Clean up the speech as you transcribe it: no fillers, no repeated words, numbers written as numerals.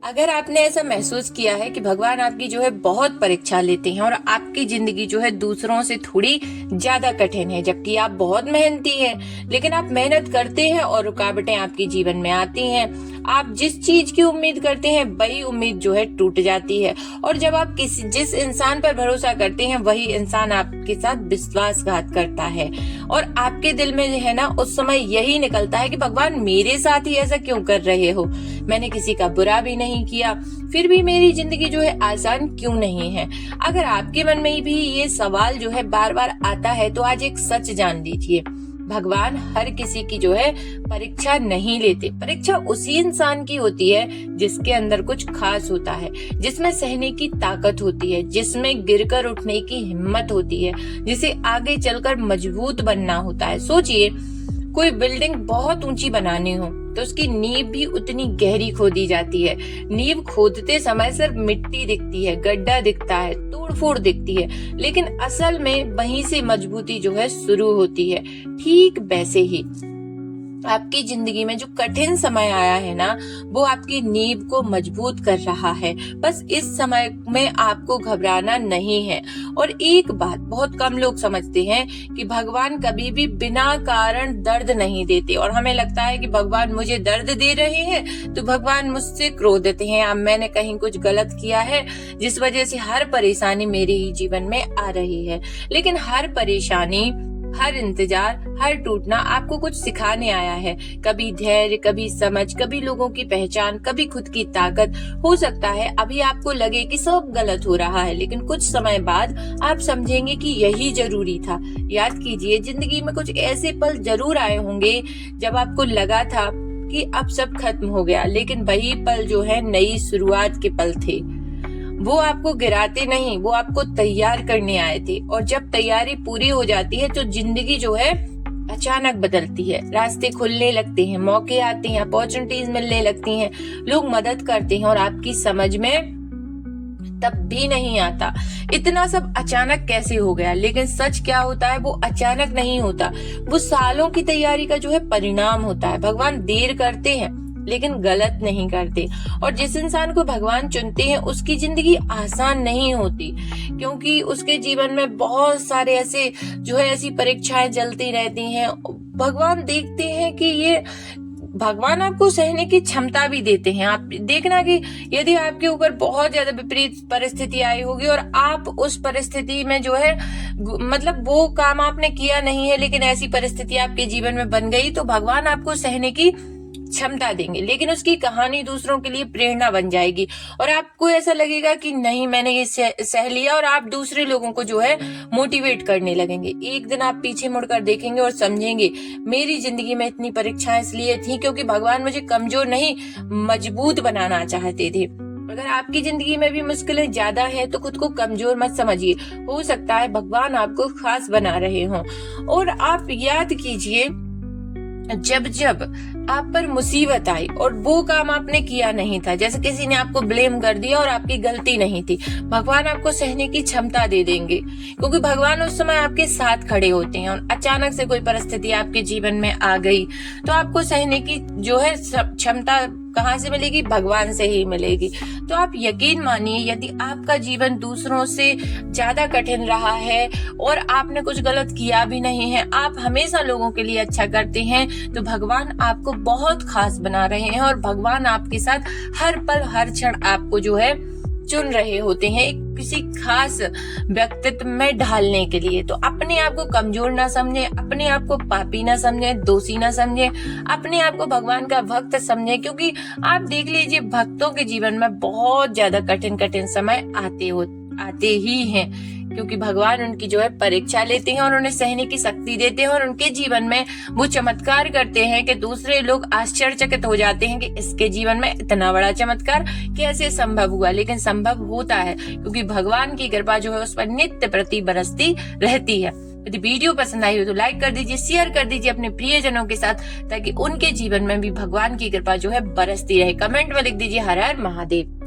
अगर आपने ऐसा महसूस किया है कि भगवान आपकी जो है बहुत परीक्षा लेते हैं और आपकी जिंदगी जो है दूसरों से थोड़ी ज्यादा कठिन है, जबकि आप बहुत मेहनती हैं, लेकिन आप मेहनत करते हैं और रुकावटें आपके जीवन में आती हैं। आप जिस चीज की उम्मीद करते हैं वही उम्मीद जो है टूट जाती है, और जब आप जिस इंसान पर भरोसा करते हैं वही इंसान आपके साथ विश्वासघात करता है, और आपके दिल में है ना उस समय यही निकलता है कि भगवान मेरे साथ ही ऐसा क्यों कर रहे हो, मैंने किसी का बुरा भी नहीं किया, फिर भी मेरी जिंदगी जो है आसान क्यों नहीं है। अगर आपके मन में भी ये सवाल जो है बार बार आता है तो आज एक सच जान लीजिए, भगवान हर किसी की जो है परीक्षा नहीं लेते। परीक्षा उसी इंसान की होती है जिसके अंदर कुछ खास होता है, जिसमें सहने की ताकत होती है, जिसमें गिरकर उठने की हिम्मत होती है, जिसे आगे चलकर मजबूत बनना होता है। सोचिए, कोई बिल्डिंग बहुत ऊंची बनानी हो तो उसकी नींव भी उतनी गहरी खोदी जाती है। नींव खोदते समय सिर्फ मिट्टी दिखती है, गड्ढा दिखता है, तोड़-फोड़ दिखती है, लेकिन असल में वहीं से मजबूती जो है शुरू होती है। ठीक वैसे ही आपकी जिंदगी में जो कठिन समय आया है ना, वो आपकी नींव को मजबूत कर रहा है। बस इस समय में आपको घबराना नहीं है। और एक बात बहुत कम लोग समझते हैं कि भगवान कभी भी बिना कारण दर्द नहीं देते, और हमें लगता है कि भगवान मुझे दर्द दे रहे हैं तो भगवान मुझसे क्रोधित हैं, अब मैंने कहीं कुछ गलत किया है जिस वजह से हर परेशानी मेरे ही जीवन में आ रही है। लेकिन हर परेशानी, हर इंतजार, हर टूटना आपको कुछ सिखाने आया है। कभी धैर्य, कभी समझ, कभी लोगों की पहचान, कभी खुद की ताकत। हो सकता है अभी आपको लगे कि सब गलत हो रहा है, लेकिन कुछ समय बाद आप समझेंगे कि यही जरूरी था। याद कीजिए, जिंदगी में कुछ ऐसे पल जरूर आए होंगे जब आपको लगा था कि अब सब खत्म हो गया, लेकिन वही पल जो है नई शुरुआत के पल थे। वो आपको गिराते नहीं, वो आपको तैयार करने आए थे। और जब तैयारी पूरी हो जाती है तो जिंदगी जो है अचानक बदलती है, रास्ते खुलने लगते हैं, मौके आते हैं, अपॉर्चुनिटीज मिलने लगती हैं, लोग मदद करते हैं, और आपकी समझ में तब भी नहीं आता इतना सब अचानक कैसे हो गया। लेकिन सच क्या होता है, वो अचानक नहीं होता, वो सालों की तैयारी का जो है परिणाम होता है। भगवान देर करते हैं लेकिन गलत नहीं करते, और जिस इंसान को भगवान चुनते हैं उसकी जिंदगी आसान नहीं होती, क्योंकि उसके जीवन में बहुत सारे ऐसे जो है ऐसी परीक्षाएं चलती रहती हैं। भगवान देखते हैं कि ये भगवान आपको सहने की क्षमता भी देते हैं। आप देखना कि यदि आपके ऊपर बहुत ज्यादा विपरीत परिस्थिति आई होगी और आप उस परिस्थिति में जो है मतलब वो काम आपने किया नहीं है, लेकिन ऐसी परिस्थिति आपके जीवन में बन गई, तो भगवान आपको सहने की क्षमता देंगे, लेकिन उसकी कहानी दूसरों के लिए प्रेरणा बन जाएगी, और आपको ऐसा लगेगा कि नहीं मैंने ये सह लिया, और आप दूसरे लोगों को जो है मोटिवेट करने लगेंगे। एक दिन आप पीछे मुड़कर देखेंगे और समझेंगे मेरी जिंदगी में इतनी परीक्षाएं इसलिए थी क्योंकि भगवान मुझे कमजोर नहीं मजबूत बनाना चाहते थे। अगर आपकी जिंदगी में भी मुश्किलें ज्यादा हैं तो खुद को कमजोर मत समझिए, हो सकता है भगवान आपको खास बना रहे हों। और आप याद कीजिए, जब जब आप पर मुसीबत आई और वो काम आपने किया नहीं था, जैसे किसी ने आपको ब्लेम कर दिया और आपकी गलती नहीं थी, भगवान आपको सहने की क्षमता दे देंगे, क्योंकि भगवान उस समय आपके साथ खड़े होते हैं। और अचानक से कोई परिस्थिति आपके जीवन में आ गई तो आपको सहने की जो है क्षमता कहाँ से मिलेगी, भगवान से ही मिलेगी। तो आप यकीन मानिए, यदि आपका जीवन दूसरों से ज्यादा कठिन रहा है और आपने कुछ गलत किया भी नहीं है, आप हमेशा लोगों के लिए अच्छा करते हैं, तो भगवान आपको बहुत खास बना रहे हैं, और भगवान आपके साथ हर पल हर क्षण आपको जो है चुन रहे होते हैं किसी खास व्यक्तित्व में ढालने के लिए। तो अपने आप को कमजोर ना समझे, अपने आप को पापी ना समझे, दोषी ना समझे, अपने आप को भगवान का भक्त समझे, क्योंकि आप देख लीजिए भक्तों के जीवन में बहुत ज्यादा कठिन समय आते ही हैं, क्योंकि भगवान उनकी जो है परीक्षा लेते हैं और उन्हें सहने की शक्ति देते हैं, और उनके जीवन में वो चमत्कार करते हैं कि दूसरे लोग आश्चर्यचकित हो जाते हैं कि इसके जीवन में इतना बड़ा चमत्कार कैसे संभव हुआ। लेकिन संभव होता है क्योंकि भगवान की कृपा जो है उस पर नित्य प्रति बरसती रहती है। यदि वीडियो पसंद आई हो तो लाइक कर दीजिए, शेयर कर दीजिए अपने प्रियजनों के साथ, ताकि उनके जीवन में भी भगवान की कृपा जो है बरसती रहे। कमेंट में लिख दीजिए हर हर महादेव।